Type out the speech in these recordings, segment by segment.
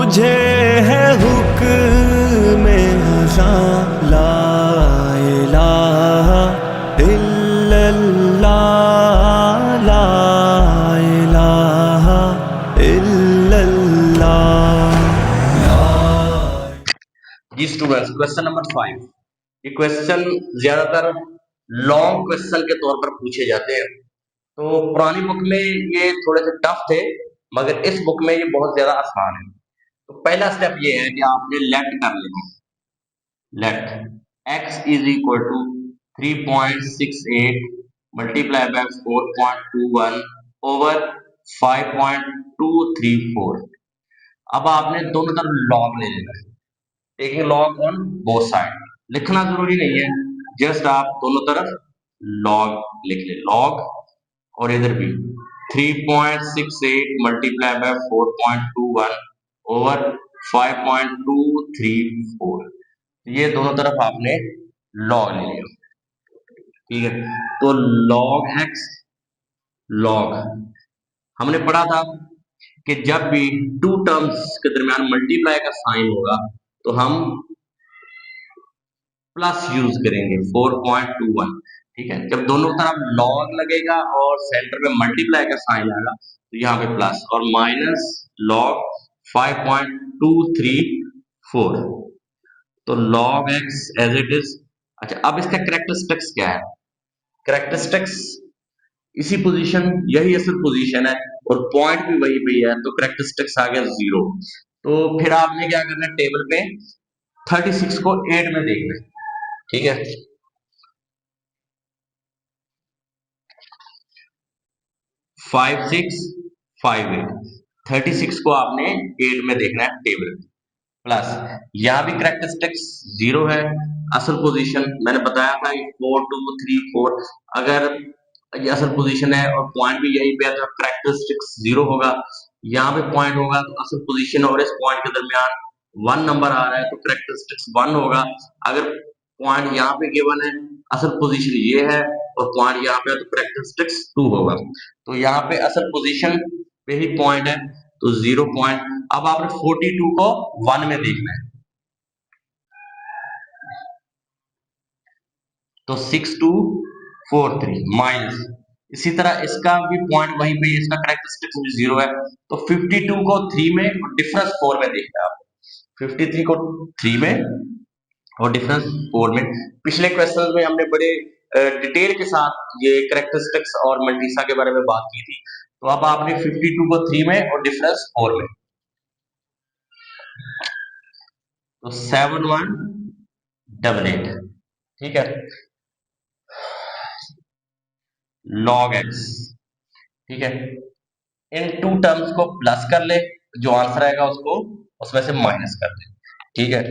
मुझे है हुक्म अज़ां ला इलाहा इल्लल्लाह ला इलाहा इल्लल्लाह। जी स्टूडेंट्स, क्वेश्चन नंबर 5। ये क्वेश्चन ज्यादातर लॉन्ग क्वेश्चन के तौर पर पूछे जाते हैं। तो पुरानी बुक में ये थोड़े से टफ थे, मगर इस बुक में ये बहुत ज्यादा आसान है। तो पहला स्टेप ये है कि आपने लेट कर लेना। Let x is equal to 3.68 multiply by 4.21 over 5.234। अब आपने दोनों तरफ लॉग ले लेना है, taking log on both side. लिखना जरूरी नहीं है, जस्ट आप दोनों तरफ लॉग लिख ले। लॉग और इधर भी 3.68 मल्टीप्लाई बाय 4.21 ओवर 5.234। ये दोनों तरफ आपने लॉग ले लिया, ठीक है। तो लॉग एक्स लॉग, हमने पढ़ा था कि जब भी टू टर्म्स के दरमियान मल्टीप्लाई का साइन होगा तो हम प्लस यूज करेंगे 4.21, ठीक है। जब दोनों तरफ लॉग लगेगा और सेंटर में मल्टीप्लाई का साइन आएगा तो यहाँ पे प्लस और माइनस लॉग 5.234। तो log x as it is. अच्छा, अब इसका कैरेक्टरिस्टिक्स क्या है? कैरेक्टरिस्टिक्स इसी पोजीशन, यही असल पोजीशन है और पॉइंट भी वही पे है, तो कैरेक्टरिस्टिक्स आ गया 0। तो फिर आपने क्या करना है, टेबल पे 36 को 8 में देखना है, ठीक है। 5 6 5 8, 36 को आपने 8 में देखना है टेबल प्लस। यहाँ भी कैरेक्टरिस्टिक्स 0 है, असल पोजीशन मैंने बताया था 4 2 3 4। अगर ये असल पोजीशन है और पॉइंट भी यही पे है तो कैरेक्टरिस्टिक्स 0 होगा। यहाँ पे पॉइंट होगा तो असल पोजीशन और इस पॉइंट के दरमियान 1 नंबर आ रहा है तो कैरेक्टरिस्टिक्स 1 होगा। अगर पॉइंट यहाँ पे गिवन है, असल पोजीशन ये है और पॉइंट यहाँ पे है तो कैरेक्टरिस्टिक्स 2 होगा। तो यहाँ पे असल पोजीशन पे ही पॉइंट है तो 0 पॉइंट। अब आपने 42 को 1 में देखना है, तो 6243 माइनस। इसी तरह इसका भी पॉइंट वहीं पे, इसका कैरेक्टरिस्टिक्स भी 0 है तो 52 को 3 में और डिफरेंस 4 में देखना है आपको। 53 को 3 में और डिफरेंस 4 में। पिछले क्वेश्चन में हमने बड़े डिटेल के साथ ये कैरेक्टरिस्टिक्स और मल्टीसा के बारे में बात की थी। तो अब आपने 52 को 3 में और डिफरेंस 4 में, तो 7188, ठीक है। log x, ठीक है। इन टू टर्म्स को प्लस कर ले, जो आंसर आएगा उसको उसमें से माइनस कर दे, ठीक है।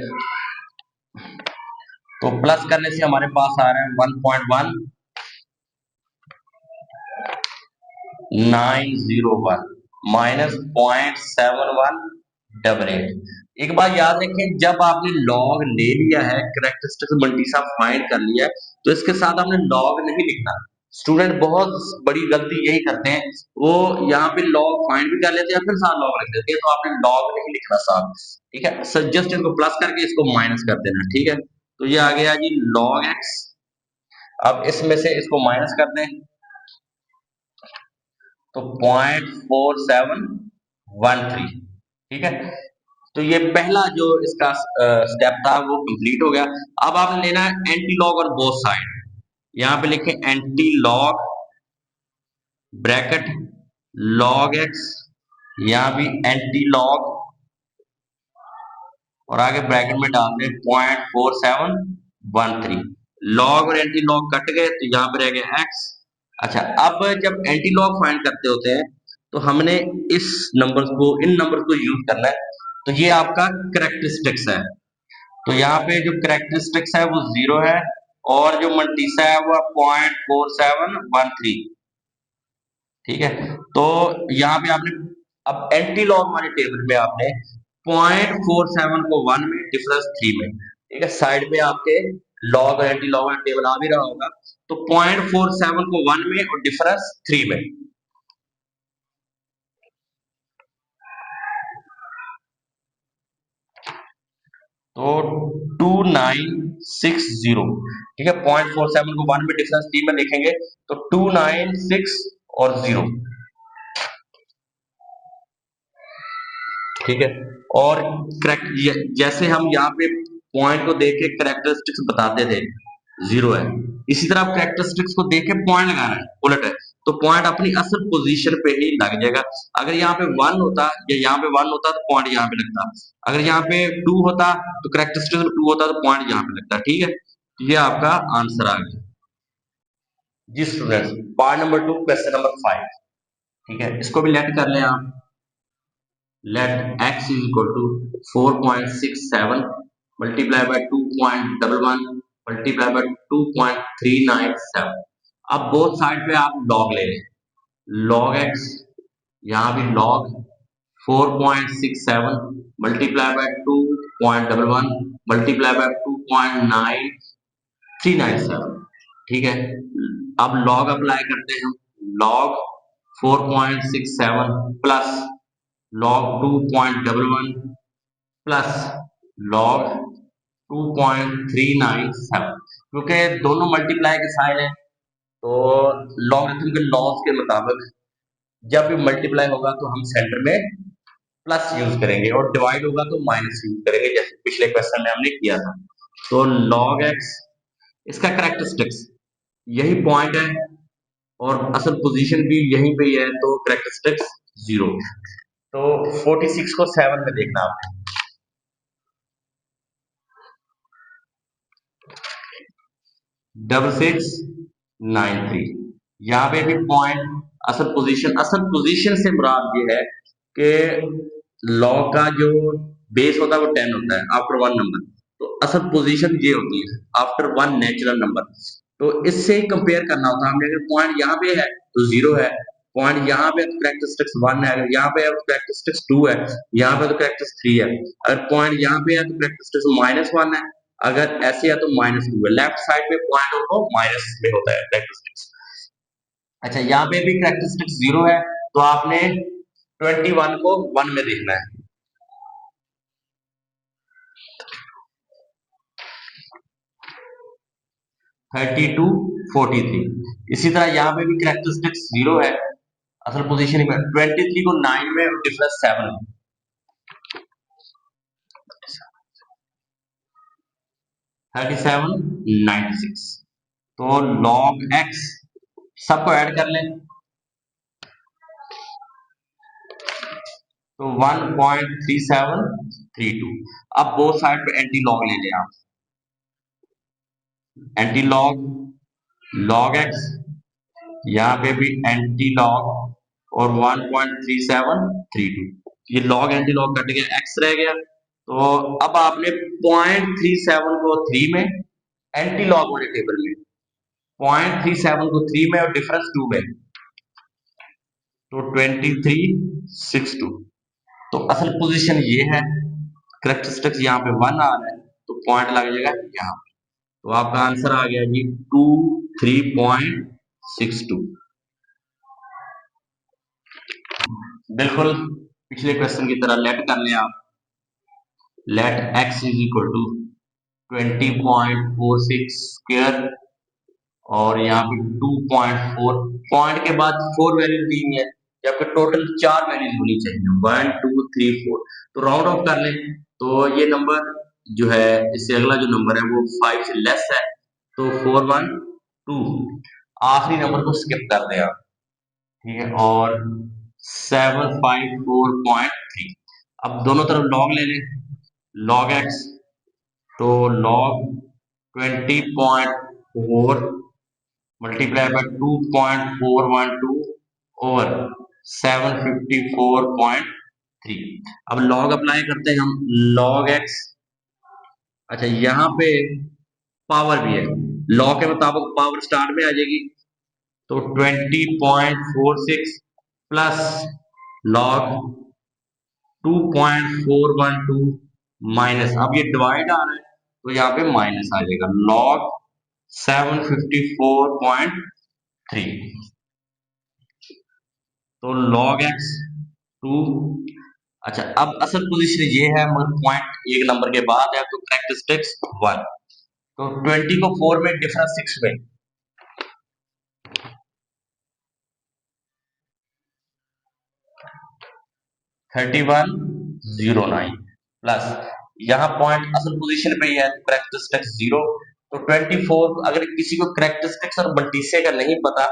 तो प्लस करने से हमारे पास आ रहा है 1.1901 माइनस 0.7188। एक बात याद रखें, जब आपने लॉग ले लिया है, कैरेक्टरिस्टिक्स मल्टीसा फाइंड कर लिया है, तो इसके साथ आपने लॉग नहीं लिखना। स्टूडेंट बहुत बड़ी गलती यही करते हैं, वो यहाँ पे लॉग फाइंड भी कर लेते हैं फिर साथ लॉग लिख देते हैं, तो आपने लॉग नहीं लिखना साथ, ठीक है। जस्ट इनको प्लस करके इसको माइनस कर देना, ठीक है। तो ये आ गया जी लॉग एक्स। अब इसमें से इसको माइनस कर दें तो 0.4713, ठीक है। तो ये पहला जो इसका स्टेप था वो कंप्लीट हो गया। अब आपने लेना है एंटी लॉग और बोथ साइड। यहाँ पे लिखें anti log bracket log x, यहाँ भी एंटी लॉग और आगे ब्रैकेट में डाल दें 0.4713। लॉग और एंटी लॉग कट गए तो यहाँ पे रह गया एक्स। अच्छा, अब जब एंटी लॉग फाइंड करते होते हैं तो हमने इस नंबर्स को, इन नंबर्स को यूज करना है। तो ये आपका कैरेक्टरिस्टिक्स है, तो यहाँ पे जो कैरेक्टरिस्टिक्स है वो 0 है और जो मल्टीसा है वो 0.4713, ठीक है। तो यहाँ पे आपने अब एंटी लॉग वाले टेबल में आपने 0.47 को 1 में, डिफरेंस 3 में, ठीक है। साइड पे आपके लॉग और एंटी लॉग वाला टेबल आ भी रहा होगा, तो 0.47 को 1 में और डिफरेंस 3 में। तो 2960, ठीक है। 0.47 को 1 में डिफरेंस 3 में देखेंगे तो 296 और 0, ठीक है। और करेक्ट, जैसे हम यहाँ पे पॉइंट को देख के करेक्टरिस्टिक्स बताते थे 0 है, इसी तरह करेक्टरिस्टिक्स को देख के पॉइंट लगाना है, उलट है, तो पॉइंट अपनी असल पोजीशन पे ही लग जाएगा। अगर यहाँ पे 1 होता या यहाँ पे 1 होता तो पॉइंट यहाँ पे लगता, अगर यहाँ पे 2 होता तो करेक्टरिस्टिक्स में 2 होता तो पॉइंट यहाँ पे लगता, ठीक है। ये आपका आंसर आ गया जी students. Part number 2 question number 5, ठीक है, इसको भी लेट कर लें आप। Let x is equal to 4.67 multiply by 2.11 multiply by 2.397। अब बोथ साइड पे आप log ले लें, log x, यहाँ भी log 4.67 multiply by 2.11 multiply by 2.9397, ठीक है। अब log अप्लाई करते हैं हम, log 4.67 plus log 2.11 plus log 2.397, क्योंकि दोनों मल्टीप्लाई के साइन है तो लॉगरिथम के लॉज के मुताबिक जब भी मल्टीप्लाई होगा तो हम सेंटर में प्लस यूज करेंगे और डिवाइड होगा तो माइनस यूज करेंगे, जैसे पिछले क्वेश्चन में हमने किया था। तो log x, इसका करेक्टरिस्टिक्स यही पॉइंट है और असल पोजीशन भी यहीं पे ही है, तो करेक्टरिस्टिक्स 0। तो 46 को 7 में देखना आपने, 6693, यहाँ पे भी पॉइंट असल पोजीशन से मुराद ये है कि लॉग का जो बेस होता है वो 10 होता है आफ्टर 1 नंबर, तो असल पोजीशन ये होती है आफ्टर 1 नेचुरल नंबर। तो इससे ही कंपेयर करना होता है हमने, अगर पॉइंट यहाँ पे है तो 0 है, पॉइंट यहाँ पे करेक्टरिस्टिक्स 1 है, अगर यहाँ पे है तो करेक्टरिस्टिक्स 2 है, यहाँ पे तो करेक्टरिस्टिक्स 3 है, अगर पॉइंट यहाँ पे है तो करेक्टरिस्टिक्स -1 है, अगर ऐसे है तो -2 है। लेफ्ट साइड पे पॉइंट हो माइनस में होता है करेक्टरिस्टिक्स। अच्छा, यहाँ पे भी करेक्टरिस्टिक्स 0 है तो आपने 21 को 1 में देखना है, 32 43, इसी तरह यहाँ पे भी करेक्टरिस्टिक्स 0 है, असल पोजीशन में 23 को 9 में और डिफरेंस 7 है, 37 96। तो log x सबको ऐड कर लें तो 1.3732। अब बोथ साइड पे एंटी लॉग ले लें आप, एंटी लॉग log x, यहाँ पे भी एंटी लॉग और 1.3732, ये लॉग एंटी लॉग कट गया, x रह गया। तो अब आपने 0.37 को 3 में, एंटी लॉग वाले टेबल में 0.37 को 3 में और डिफरेंस 2 में, तो 2362। तो असल पोजीशन ये है, करेक्टरिस्टिक्स यहाँ पे 1 आ रहा है तो पॉइंट लग जाएगा यहाँ पे, तो आपका आंसर आ गया जी 23.62। बिल्कुल पिछले क्वेश्चन की तरह लेट कर लें आप, let x is equal to 20.46 square और यहाँ पे 2.4, पॉइंट के बाद 4 वैल्यूज दी हुई है, जबकि टोटल 4 वैल्यूज होनी चाहिए, 1 2 3 4, तो राउंड ऑफ कर लें तो ये नंबर जो है, इससे अगला जो नंबर है वो 5 से लेस है, तो 412, आखिरी नंबर को स्किप कर दें आप, ठीक है, और 754.3। अब दोनों तरफ लॉग ले लें, log x, तो log 20.4 मल्टीप्लाई बाय 2.412 ओवर 754.3। अब log अप्लाई करते हैं हम, log x, अच्छा यहाँ पे पावर भी है, लॉ के मुताबिक पावर स्टार्ट में आ जाएगी, तो 20.46 प्लस log 2.412 माइनस, अब ये डिवाइड आ रहा है तो यहाँ पे माइनस आ जाएगा, log 754.3। तो log x 2, अच्छा, अब असल पोजीशन ये है मगर पॉइंट एक नंबर के बाद है, तो कैरेक्टरिस्टिक्स 1। तो 20 को 4 में, डिफरेंस 6 में, 3109 प्लस यहाँ पॉइंट असल पोजीशन पे ही है, कैरेक्टरिस्टिक्स 0। तो 24, अगर किसी को कैरेक्टरिस्टिक्स और मल्टीसे का नहीं पता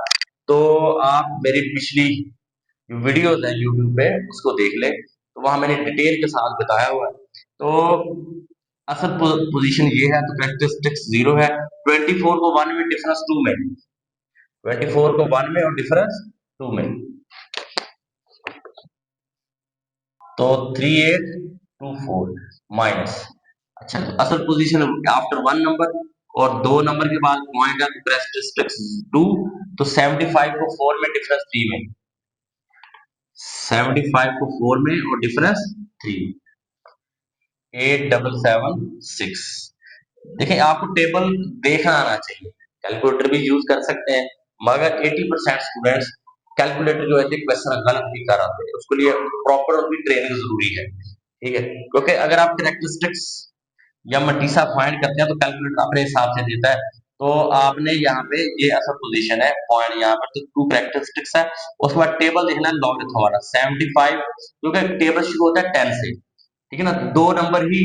तो आप मेरी पिछली वीडियोस है यूट्यूब पे उसको देख ले, तो वहां मैंने डिटेल के साथ बताया हुआ है। तो असल पोजीशन ये है, तो कैरेक्टरिस्टिक्स 0 है। 24 को 1 में, डिफरेंस 2 में, 24 को 1 में और डिफरेंस 2 में, तो 3824 माइनस। अच्छा, तो असल पोजीशन आफ्टर 1 नंबर और 2 नंबर के बाद पॉइंट है, कैरेक्टरिस्टिक्स 2। तो 75 को 4 में, डिफरेंस 3 में, 75 को 4 में और डिफरेंस 3, 8776। देखिए, आपको टेबल देखना आना चाहिए, कैलकुलेटर भी यूज कर सकते हैं, मगर 80% स्टूडेंट्स कैलकुलेटर जो है क्वेश्चन गलत भी कर आते हैं, उसके लिए प्रॉपर भी ट्रेनिंग जरूरी है, ठीक है। क्योंकि अगर आप कैरेक्टरिस्टिक्स या मटीसा फाइंड करते हैं तो कैलकुलेटर अपने हिसाब से देता है। तो आपने यहाँ पे ये असल पोजीशन है, पॉइंट यहाँ पर, तो 2 कैरेक्टरिस्टिक्स है। उसके बाद टेबल देखना है लॉगरिथम वाला 75, क्योंकि टेबल शुरू होता है 10 से, ठीक है ना। 2 नंबर ही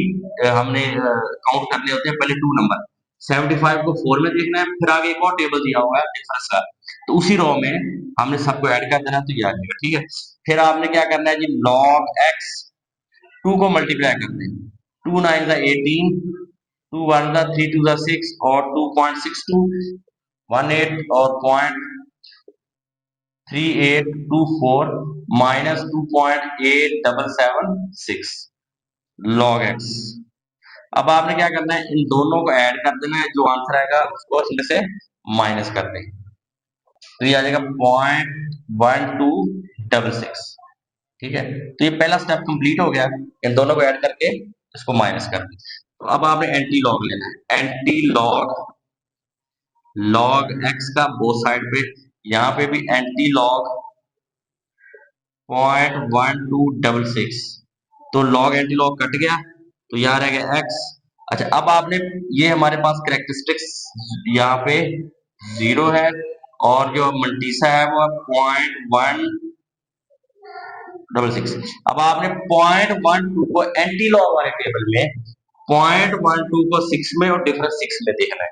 हमने काउंट करने होते हैं, पहले 2 नंबर। 75 को 4 में देखना है, फिर आगे एक और टेबल दिया हुआ है डिफरेंस का, तो उसी रो में हमने सबको ऐड कर देना है, तो ये आ जाएगा, ठीक है। फिर आपने क्या करना है जी, log x 2 को मल्टीप्लाई कर दें, 2 9 जा 18, 2 1 जा 3 2 जा 6 और 2.62 18 और 0.3824 माइनस 2.8776 log x। अब आपने क्या करना है, इन दोनों को ऐड कर देना है, जो आंसर आएगा उसको इसमें से माइनस कर देंगे, तो ये आ जाएगा 0.1266, ठीक है। तो ये पहला स्टेप कंप्लीट हो गया, इन दोनों को ऐड करके इसको माइनस कर दें। तो अब आपने एंटी लॉग लेना है, एंटी लॉग लॉग एक्स का बोथ साइड पे, यहाँ पे भी एंटी लॉग 0.1266, तो लॉग एंटी लॉग कट गया, तो यहाँ रह गया एक्स। अच्छा, अब आपने ये हमारे पास कैरेक्टरिस्टिक्स यहाँ पे 0 है और जो मल्टीसा है वो 0.166। अब आपने 0.12 को एंटी लॉग वाले टेबल में, 0.12 को 6 में और डिफरेंस 6 में देखना है,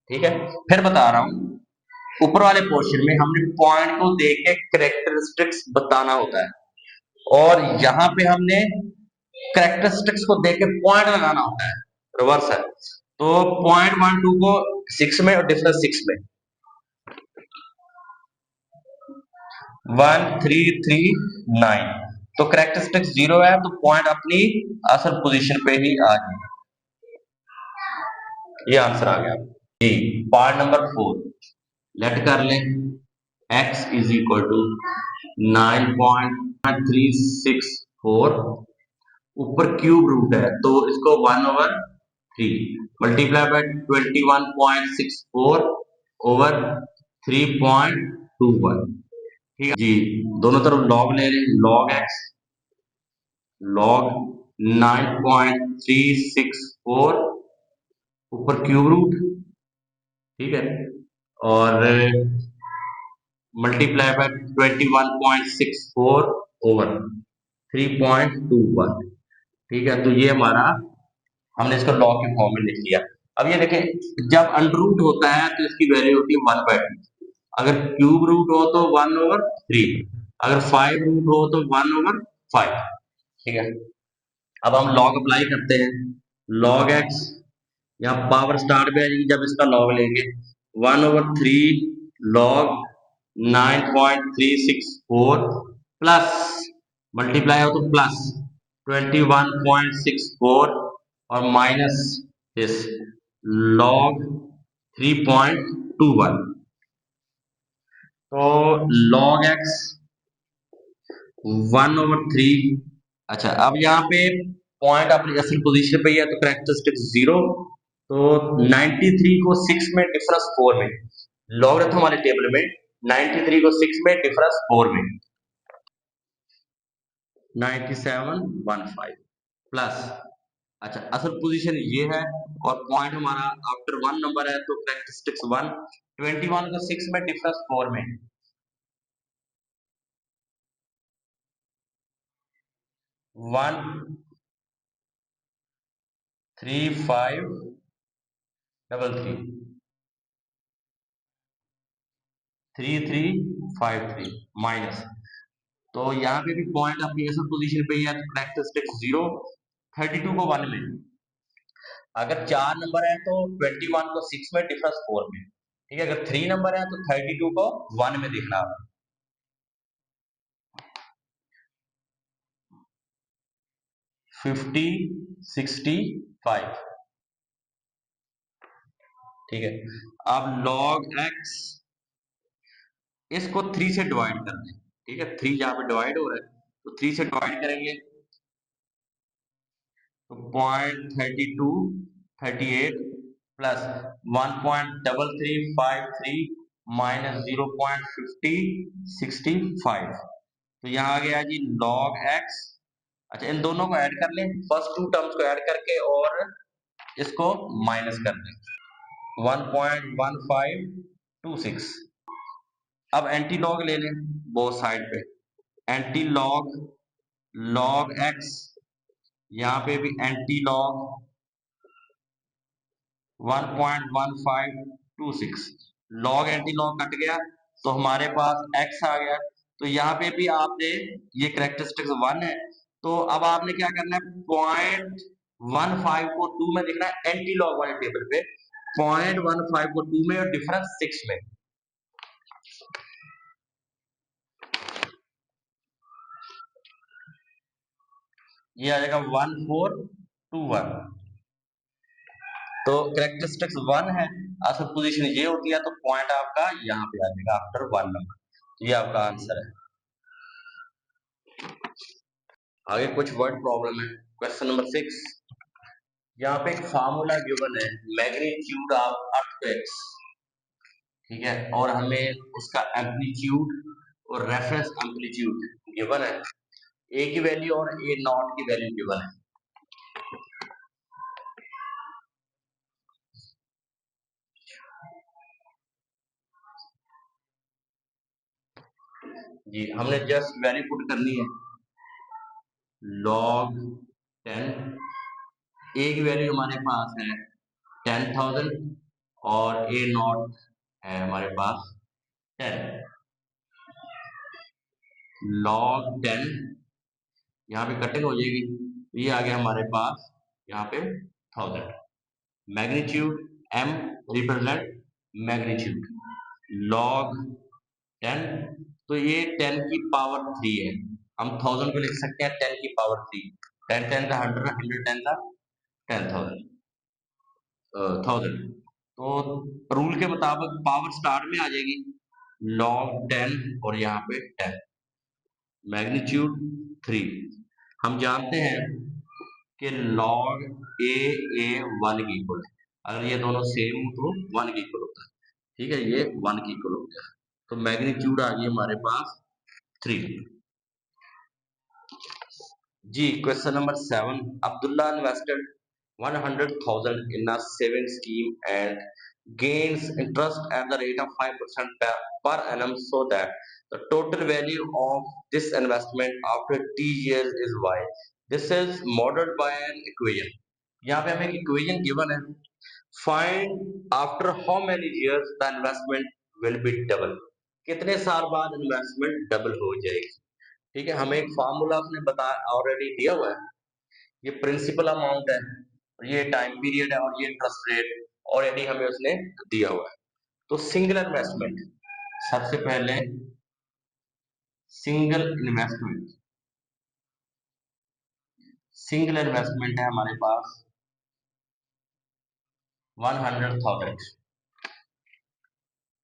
ठीक है। फिर बता रहा हूं, ऊपर वाले पोर्शन में हमने पॉइंट को देख के कैरेक्टरिस्टिक्स बताना होता है, और यहाँ पे हमने कैरेक्टरिस्टिक्स को देख के पॉइंट लगाना होता है, रिवर्स है। तो 0.12 को 6 में और डिफरेंस 6 में, 1339, तो कैरेक्टरिस्टिक्स 0 है, तो पॉइंट अपनी असल पोजीशन पे ही आ जाएगा। ये आंसर आ गया जी। पार्ट नंबर 4 लेट कर लें, x इज इक्वल टू 9.364, ऊपर क्यूब रूट है तो इसको 1/3 मल्टीप्लाई बाय 21.64 ओवर 3.21, ठीक है जी। दोनों तरफ लॉग ले लें, log x log 9.364 ऊपर क्यूब रूट, ठीक है, और मल्टीप्लाई बाय 21.64 ओवर 3.21, ठीक है। तो ये हमारा, हमने इसको लॉग के फॉर्म में लिख लिया। अब ये देखें, जब अंडर रूट होता है तो इसकी वैल्यू होती है 1/2, अगर क्यूब रूट हो तो 1/3, अगर 5 रूट हो तो 1/5, ठीक है। अब हम लॉग अप्लाई करते हैं, log x, यहाँ पावर स्टार्ट पे आ जाएगी जब इसका लॉग लेंगे, 1/3 log 9.364 प्लस मल्टीप्लाई हो तो प्लस 21.64 और माइनस दिस log 3.21, तो log x 1/3। अच्छा, अब यहाँ पे पॉइंट अपनी असल पोजीशन पे ही है, तो कैरेक्टरिस्टिक 0, तो 93 को 6 में, डिफरेंस 4 में, लॉगरिथम वाले टेबल में 93 को 6 में, डिफरेंस 4 में, 9715 प्लस, अच्छा असल पोजीशन ये है और पॉइंट हमारा आफ्टर वन नंबर है, तो कैरेक्टरिस्टिक्स वन, 21 को 6 में, डिफरेंस 4 में, 13533 3353 माइनस, तो यहाँ पे भी पॉइंट अपनी असल पोजीशन पे ही है, तो कैरेक्टरिस्टिक्स 0, 32 को 1 में, अगर 4 नंबर है तो 21 को 6 में, डिफरेंस 4 में, ठीक है। अगर 3 नंबर है तो 32 को 1 में देखना है। 5065, ठीक है। अब log x, इसको 3 से डिवाइड कर दें, ठीक है। 3 जहां पे डिवाइड हो रहा है तो 3 से डिवाइड करेंगे, तो 0.3238 प्लस 1.3353 माइनस 0.5065, तो यहाँ आ गया जी log x। अच्छा इन दोनों को ऐड कर लें, फर्स्ट टू टर्म्स को ऐड करके और इसको माइनस कर दें, 1.1526। अब एंटी लॉग ले लें बोथ साइड पे, एंटी लॉग log x, यहाँ पे भी anti log 1.1526, log anti log cut गया तो हमारे पास x आ गया। तो यहाँ पे भी आपने, ये कैरेक्टरिस्टिक्स 1 है, तो अब आपने क्या करना है, 0.15 को 2 में लिखना है एंटी लॉग वाले टेबल पे, 0.15 को 2 में और डिफरेंस 6 में, ये आ जाएगा 1421। तो कैरेक्टरिस्टिक्स 1 है, असल पोजीशन ये होती है, तो पॉइंट आपका यहाँ पे आ जाएगा आफ्टर 1 नंबर, ये आपका आंसर है। आगे कुछ वर्ड प्रॉब्लम है। क्वेश्चन नंबर 6, यहाँ पे एक फार्मूला गिवन है, मैग्नीट्यूड ऑफ अर्थक्वेक्स, ठीक है, और हमें उसका एम्पलीट्यूड और रेफरेंस एम्पलीट्यूड गिवन है, ए की वैल्यू और ए नॉट की वैल्यू गिवन है। जी हमने जस्ट वैल्यू पुट करनी है, log 10, ए की वैल्यू हमारे पास है 10,000 और ए नॉट है हमारे पास 10, log 10, यहाँ पे कटिंग हो जाएगी, ये आ गया हमारे पास यहाँ पे 1000, magnitude m represent magnitude, log 10, तो ये 10 की पावर 3 है, हम 1000 को लिख सकते हैं 10 की पावर 3, 10 10 का 100, 100 10 का 10,000, 1000, तो रूल के मुताबिक पावर स्टार्ट में आ जाएगी, log 10 और यहाँ पे 10, मैग्नीट्यूड 3, हम जानते हैं कि log a 1 की इक्वल है, अगर ये दोनों सेम हो तो 1 की इक्वल होता है, ठीक है, ये 1 की इक्वल होता है, तो मैग्नीट्यूड आ गई हमारे पास 3। जी question number 7, Abdullah invested 100,000 in a saving scheme and gains interest at the rate of 5% per annum, so that the total value of this investment after t years is y. This is modeled by an equation. यहाँ पे हमें एक equation given है, find after how many years the investment will be double, कितने साल बाद investment double हो जाएगी, ठीक है। हमें एक फार्मूला उसने बता ऑलरेडी दिया हुआ है, ये प्रिंसिपल अमाउंट है और ये टाइम पीरियड है और ये इंटरेस्ट रेट ऑलरेडी हमें उसने दिया हुआ है। तो सिंगल इन्वेस्टमेंट, सबसे पहले सिंगल इन्वेस्टमेंट, सिंगल इन्वेस्टमेंट है हमारे पास 100,000,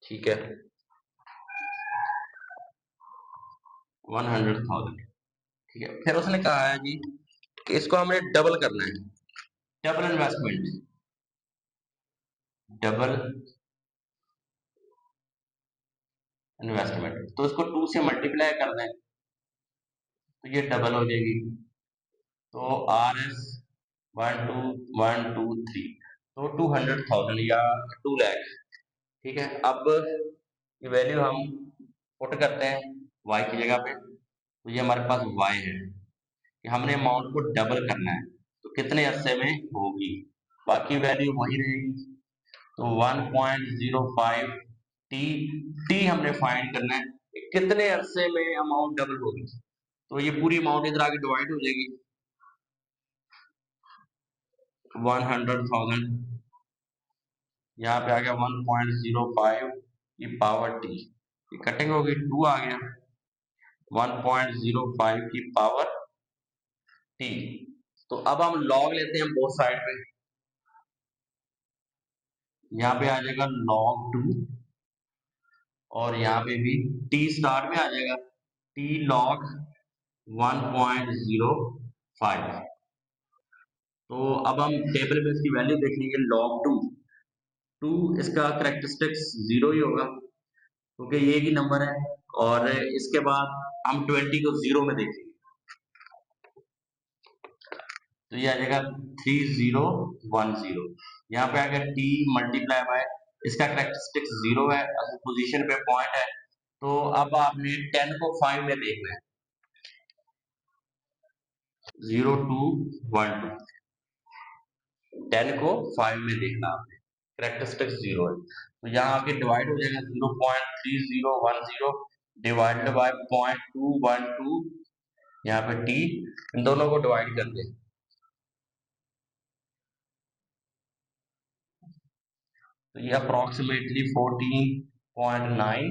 ठीक है, 100,000, ठीक है। फिर उसने कहा है जी कि इसको हमने डबल करना है, डबल इन्वेस्टमेंट, डबल इन्वेस्टमेंट, तो इसको 2 से मल्टीप्लाई कर दें, तो ये डबल हो जाएगी। तो RS 1 2 1 2 3, तो 200,000 या 2 लाख। ठीक है, अब ये वैल्यू हम पुट करते हैं y की जगह पे, तो ये हमारे पास y है कि हमने अमाउंट को डबल करना है, तो कितने अरसे में होगी, बाकी वैल्यू वही रहेगी। तो 1.05 टी, टी हमने फाइंड करना है कि कितने अरसे में अमाउंट डबल होगी। तो ये पूरी अमाउंट इधर आगे डिवाइड हो जाएगी, 100,000 यहाँ पे आ गया 1.05 की पावर टी, ये कटिंग होगी, 2 आ गया 1.05 की पावर टी। तो अब हम लॉग लेते हैं बोथ साइड पे, यहाँ पे आ जाएगा log 2 और यहाँ पे भी टी स्टार्ट में आ जाएगा टी log 1.05। तो अब हम टेबल में इसकी वैल्यू देख लेंगे, log 2 इसका करेक्टरिस्टिक्स 0 ही होगा क्योंकि ये ही नंबर है, और इसके बाद हम 20 को 0 में देखेंगे, तो ये आ जाएगा 3010। यहाँ पे आ गया टी मल्टीप्लाई बाय, इसका करेक्टरिस्टिक्स 0 है, पोजीशन पे पॉइंट है, तो अब आपने 10 को 5 में देखना है, 0 2 1 2, 10 को 5 में देखना आपने, करेक्टरिस्टिक्स 0 है, तो यहाँ आके डिवाइड हो जाएगा 0.3010 डिवाइडेड बाय 0.212, यहाँ पे टी, इन दोनों को डिवाइड कर दें, तो ये अप्रोक्सीमेटली 14.9,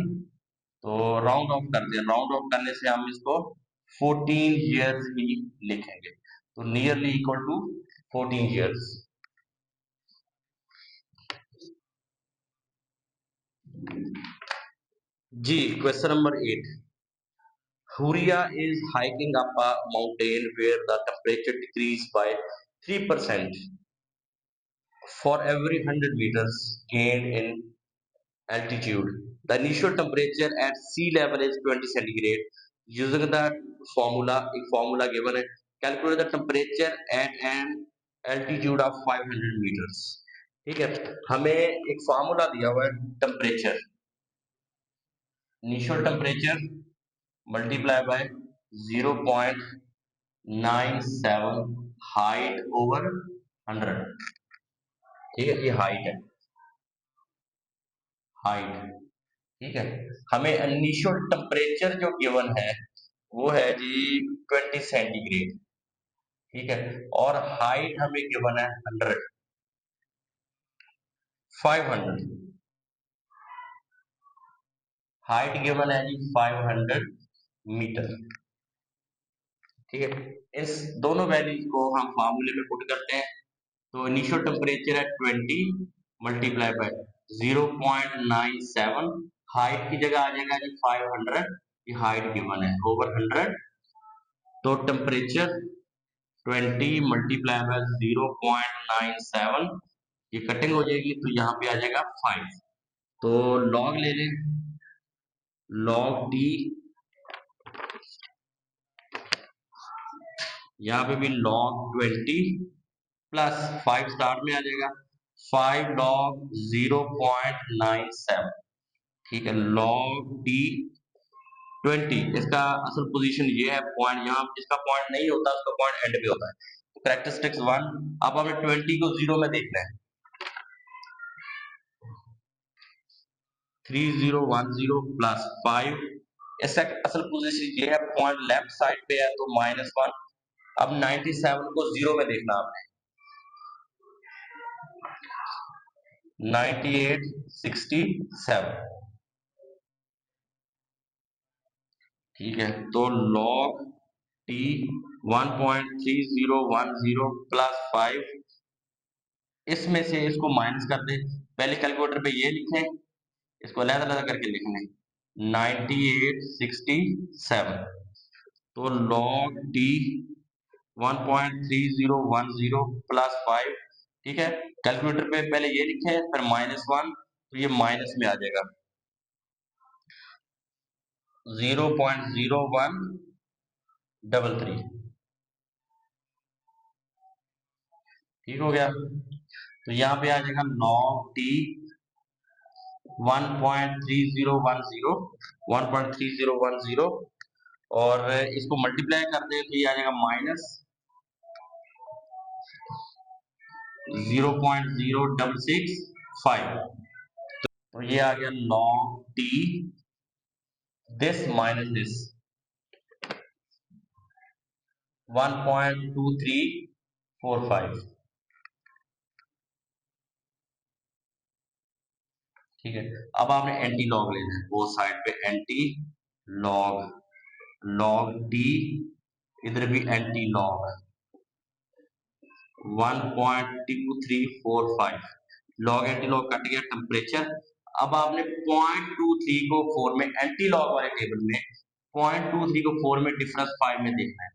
तो राउंड ऑफ कर दें, राउंड ऑफ करने से हम इसको 14 ईयर्स ही लिखेंगे, तो नियरली इक्वल टू 14 ईयर्स। जी, question number 8, Huria is hiking up a mountain where the temperature decreased by 3% for every 100 meters gained in altitude. The initial temperature at sea level is 20 centigrade. Using the formula, एक formula given है, calculate the temperature at an altitude of 500 meters. ठीक है, हमें एक formula दिया हुआ है, temperature, initial temperature multiply by 0.97 height over 100। ठीक है, ये हाइट है, हाइट। ठीक है, हमें इनिशियल टेम्परेचर जो गिवन है वो है जी 20 सेंटीग्रेड। ठीक है, और हाइट हमें गिवन है 100, 500, हाइट गिवन है जी 500 मीटर। ठीक है, इस दोनों वैल्यूज को हम फार्मूले में पुट करते हैं, तो इनिशियल टेम्परेचर है 20 मल्टीप्लाई बाय 0.97, हाइट की जगह आ जाएगा जी 500, ये हाइट गिवन है ओवर 100, तो टेम्परेचर 20 मल्टीप्लाई बाय 0.97, ये कटिंग हो जाएगी, तो यहाँ पे आ जाएगा 5, तो लॉग ले लें, लॉग टी, यहाँ पे भी log 20 प्लस 5 स्टार्ट में आ जाएगा, 5 log 0.97। ठीक है, log टी 20, इसका असल पोजीशन ये है, पॉइंट यहाँ जिसका पॉइंट नहीं होता उसका पॉइंट एंड पे होता है, तो करेक्टरिस्टिक्स 1। अब हमें 20 को 0 में देखना है, 3010 प्लस 5, इसका असल पोजीशन ये है, पॉइंट लेफ्ट साइड पे है तो -1। अब 97 को 0 में देखना आपने, 9867। ठीक है, तो log t 1.3010 प्लस 5, इसमें से इसको माइनस कर दें, पहले कैलकुलेटर पे ये लिखें, इसको अलग-अलग करके लिखना है, 9867, तो log t 1.3010 प्लस 5। ठीक है, कैलकुलेटर पे पहले ये लिखें फिर -1, तो ये माइनस में आ जाएगा, 0.01 33। ठीक हो गया। तो यहाँ पे आ जाएगा log t 1.3010 और इसको मल्टीप्लाई कर दे तो ये आ जाएगा माइनस 0.0665। तो ये आ गया log t this minus this 1.2345। ठीक है, अब आपने एंटी लॉग लेना है वो साइड पे एंटी लॉग, लॉग टी, इधर भी anti log 1.2345। Log anti log cut गया टेम्परेचर। अब आपने 0.23 को 4 में एंटी लॉग वाले टेबल में 0.23 को 4 में डिफरेंस 5 में देखना है।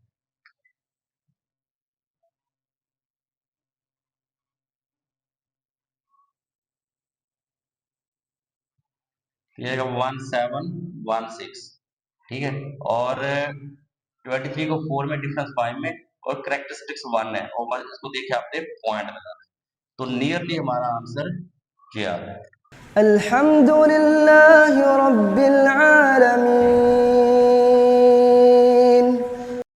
ये 1716। ठीक है, और 23 को 4 में डिफरेंस 5 में और करेक्टरिस्टिक्स 1 है और बस इसको देखे आपने पॉइंट लगाना है। तो नियरली हमारा आंसर ये आ रहा है। अल्हम्दुलिल्लाहि रब्बिल आलमीन।